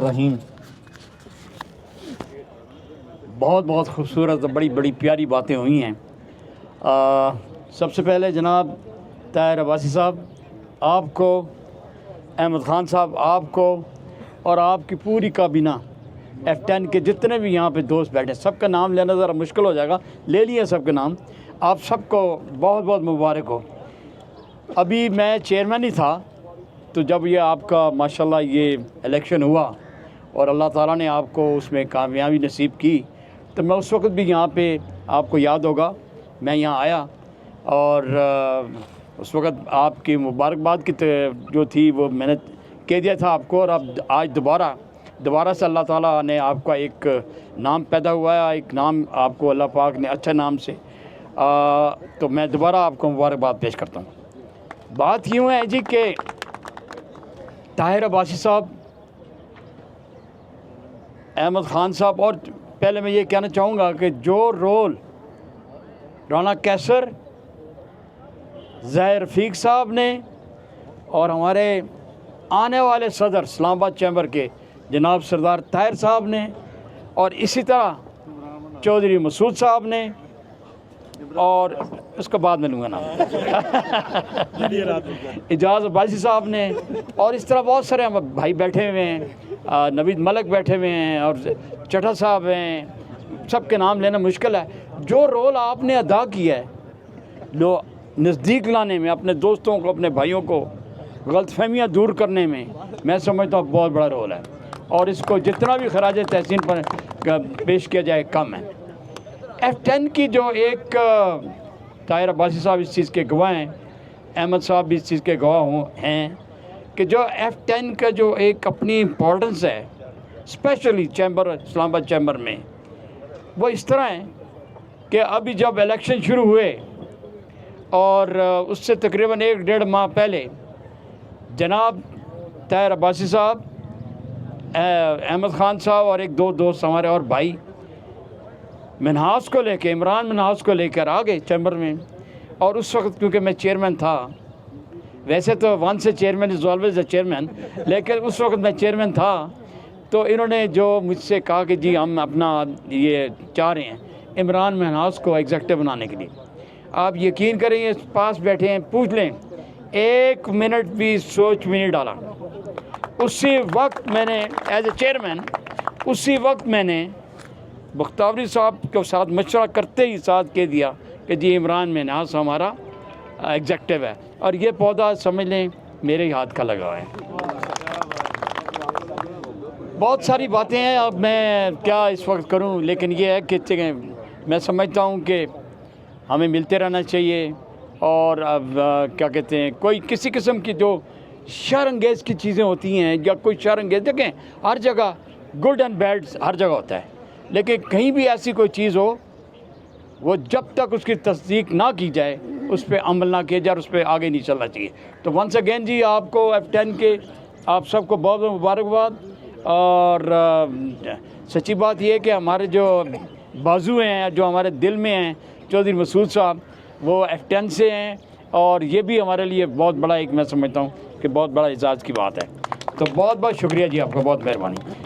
رحیم بہت بہت خوبصورت بڑی بڑی پیاری باتیں ہوئی ہیں۔ سب سے پہلے جناب طاہر عباسی صاحب آپ کو، احمد خان صاحب آپ کو، اور آپ کی پوری کابینہ F10 کے جتنے بھی یہاں پہ دوست بیٹھے، سب کا نام لینا ذرا مشکل ہو جائے گا، لے لیے سب کے نام۔ آپ سب کو بہت بہت مبارک ہو۔ ابھی میں چیئرمین ہی تھا، تو جب یہ آپ کا ماشاءاللہ یہ الیکشن ہوا اور اللہ تعالیٰ نے آپ کو اس میں کامیابی نصیب کی، تو میں اس وقت بھی یہاں پہ آپ کو یاد ہوگا میں یہاں آیا، اور اس وقت آپ کی مبارکباد کی جو تھی وہ میں نے کہہ دیا تھا آپ کو، اور اب آج دوبارہ سے اللہ تعالیٰ نے آپ کا ایک نام پیدا ہوا ہے، ایک نام آپ کو اللہ پاک نے اچھا نام سے، تو میں دوبارہ آپ کو مبارکباد پیش کرتا ہوں۔ بات یوں ہے جی کہ طاہر عباسی صاحب، احمد خان صاحب، اور پہلے میں یہ کہنا چاہوں گا کہ جو رول رانا کیسر، ظاہر رفیق صاحب نے، اور ہمارے آنے والے صدر اسلام آباد چیمبر کے جناب سردار طاہر صاحب نے، اور اسی طرح چودھری مسعود صاحب نے، اور اس کو بعد میں لوں گا نام اعجاز عباسی صاحب نے، اور اس طرح بہت سارے بھائی بیٹھے ہوئے ہیں، نوید ملک بیٹھے ہوئے ہیں، اور چٹھا صاحب ہیں، سب کے نام لینا مشکل ہے۔ جو رول آپ نے ادا کیا ہے لو نزدیک لانے میں، اپنے دوستوں کو، اپنے بھائیوں کو غلط فہمیاں دور کرنے میں سمجھتا ہوں بہت بڑا رول ہے، اور اس کو جتنا بھی خراج تحسین پر پیش کیا جائے کم ہے۔ F10 کی جو ایک طاہر عباسی صاحب اس چیز کے گواہ ہیں، احمد صاحب بھی اس چیز کے گواہ ہیں کہ جو F10 کا جو ایک اپنی امپورٹنس ہے، اسپیشلی چیمبر، اسلام آباد چیمبر میں، وہ اس طرح ہے کہ ابھی جب الیکشن شروع ہوئے اور اس سے تقریباً 1-1.5 ماہ پہلے جناب طاہر عباسی صاحب، احمد خان صاحب، اور 1-2 دوست ہمارے اور بھائی منہاس کو لے کے، عمران منہاس کو لے کر آ گئے چیمبر میں، اور اس وقت کیونکہ میں چیئرمین تھا، ویسے تو ون سے chairman is always a chairman, لیکن اس وقت میں چیئرمین تھا، تو انہوں نے جو مجھ سے کہا کہ جی ہم اپنا یہ چاہ رہے ہیں عمران منہاس کو ایگزیکٹو بنانے کے لیے۔ آپ یقین کریں، یہ پاس بیٹھے ہیں، پوچھ لیں، 1 منٹ بھی سوچ میں نہیں ڈالا۔ اسی وقت میں نے ایز اے چیئرمین، اسی وقت میں نے بختیاری صاحب کے ساتھ مشورہ کرتے ہی ساتھ کہہ دیا کہ جی عمران منہاس ہمارا ایگزیکٹو ہے، اور یہ پودا سمجھ لیں میرے ہی ہاتھ کا لگا ہے۔ بہت ساری باتیں ہیں، اب میں کیا اس وقت کروں، لیکن یہ ہے کہ میں سمجھتا ہوں کہ ہمیں ملتے رہنا چاہیے، اور اب کیا کہتے ہیں، کوئی کسی قسم کی جو شر انگیز کی چیزیں ہوتی ہیں، یا کوئی شر انگیز، دیکھیں ہر جگہ گڈ اینڈ بیڈ ہر جگہ ہوتا ہے، لیکن کہیں بھی ایسی کوئی چیز ہو، وہ جب تک اس کی تصدیق نہ کی جائے اس پہ عمل نہ کیا جائے، اور اس پہ آگے نہیں چلنا چاہیے۔ تو ونس اگین جی آپ کو F10 کے آپ سب کو بہت بہت مبارکباد، اور سچی بات یہ ہے کہ ہمارے جو بازو ہیں، جو ہمارے دل میں ہیں، چودھری مسعود صاحب، وہ F10 سے ہیں، اور یہ بھی ہمارے لیے بہت بڑا ایک، میں سمجھتا ہوں کہ بہت بڑا اعزاز کی بات ہے۔ تو بہت بہت شکریہ جی، آپ کا بہت مہربانی۔